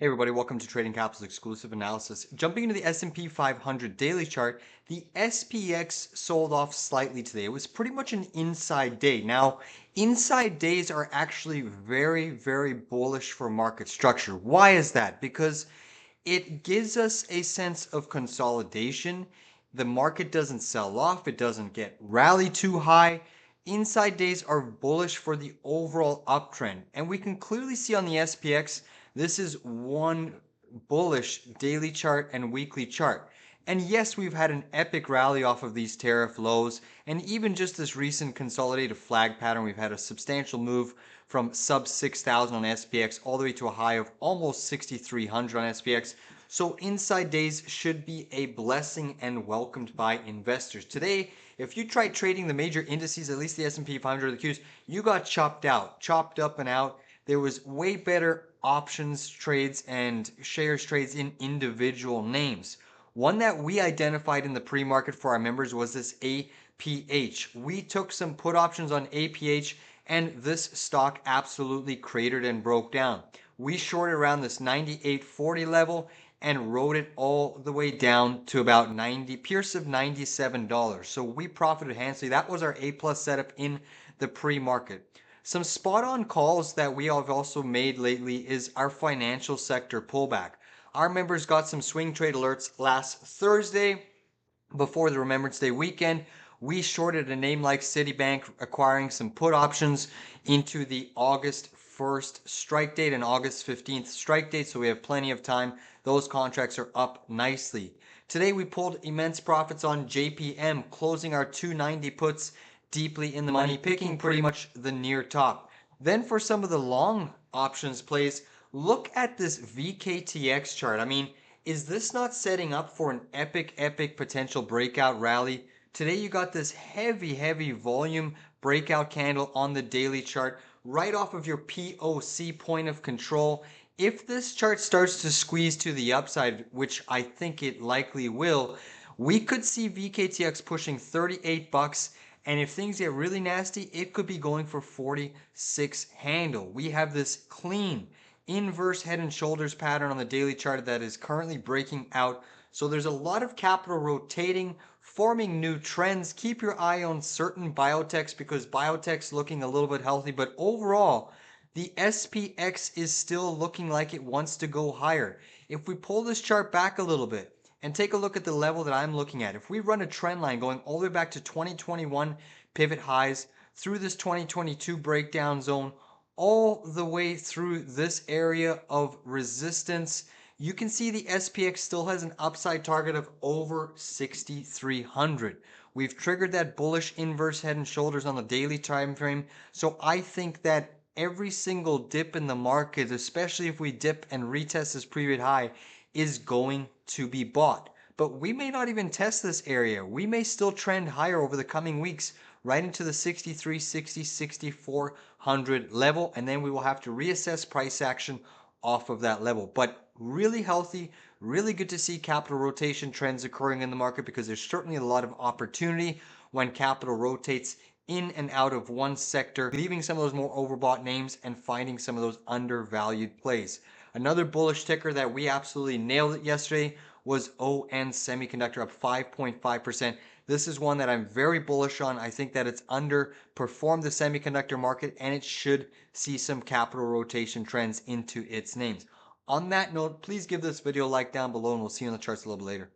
Hey everybody, welcome to Trading Capital's exclusive analysis. Jumping into the S&P 500 daily chart, the SPX sold off slightly today. It was pretty much an inside day. Now, inside days are actually very bullish for market structure. Why is that? Because it gives us a sense of consolidation. The market doesn't sell off, it doesn't get rally too high. Inside days are bullish for the overall uptrend. And we can clearly see on the SPX, this is one bullish daily chart and weekly chart. And yes, we've had an epic rally off of these tariff lows, and even just this recent consolidated flag pattern, we've had a substantial move from sub 6,000 on SPX all the way to a high of almost 6,300 on SPX. So inside days should be a blessing and welcomed by investors. Today, if you tried trading the major indices, at least the S&P 500 or the Qs, you got chopped up and out. There was way better options trades and shares trades in individual names. One that we identified in the pre-market for our members was this APH. We took some put options on APH and this stock absolutely cratered and broke down. We shorted around this 98.40 level and rode it all the way down to about 90, pierce of $97. So we profited handsomely. That was our A plus setup in the pre-market. Some spot on calls that we have also made lately is our financial sector pullback. Our members got some swing trade alerts last Thursday before the Remembrance Day weekend. We shorted a name like Citibank, acquiring some put options into the August 1st strike date and August 15th strike date, so we have plenty of time. Those contracts are up nicely. Today we pulled immense profits on JPM, closing our 290 puts deeply in the money, picking pretty much the near top. Then for some of the long options plays, look at this VKTX chart. I mean, is this not setting up for an epic potential breakout rally? Today you got this heavy volume breakout candle on the daily chart right off of your POC point of control. If this chart starts to squeeze to the upside, which I think it likely will, we could see VKTX pushing 38 bucks, and if things get really nasty, it could be going for 46 handle. We have this clean inverse head and shoulders pattern on the daily chart that is currently breaking out. So there's a lot of capital rotating, forming new trends. Keep your eye on certain biotechs because biotech's looking a little bit healthy, but overall, the SPX is still looking like it wants to go higher. If we pull this chart back a little bit and take a look at the level that I'm looking at, if we run a trend line going all the way back to 2021 pivot highs through this 2022 breakdown zone, all the way through this area of resistance, you can see the SPX still has an upside target of over 6,300. We've triggered that bullish inverse head and shoulders on the daily time frame. So I think that every single dip in the market, especially if we dip and retest this previous high, is going to be bought. But we may not even test this area. We may still trend higher over the coming weeks, right into the 63, 60, 6,400 level, and then we will have to reassess price action off of that level. But really healthy, really good to see capital rotation trends occurring in the market because there's certainly a lot of opportunity when capital rotates in and out of one sector, leaving some of those more overbought names and finding some of those undervalued plays. Another bullish ticker that we absolutely nailed it yesterday was ON Semiconductor, up 5.5%. This is one that I'm very bullish on. I think that it's underperformed the semiconductor market and it should see some capital rotation trends into its names. On that note, please give this video a like down below and we'll see you on the charts a little bit later.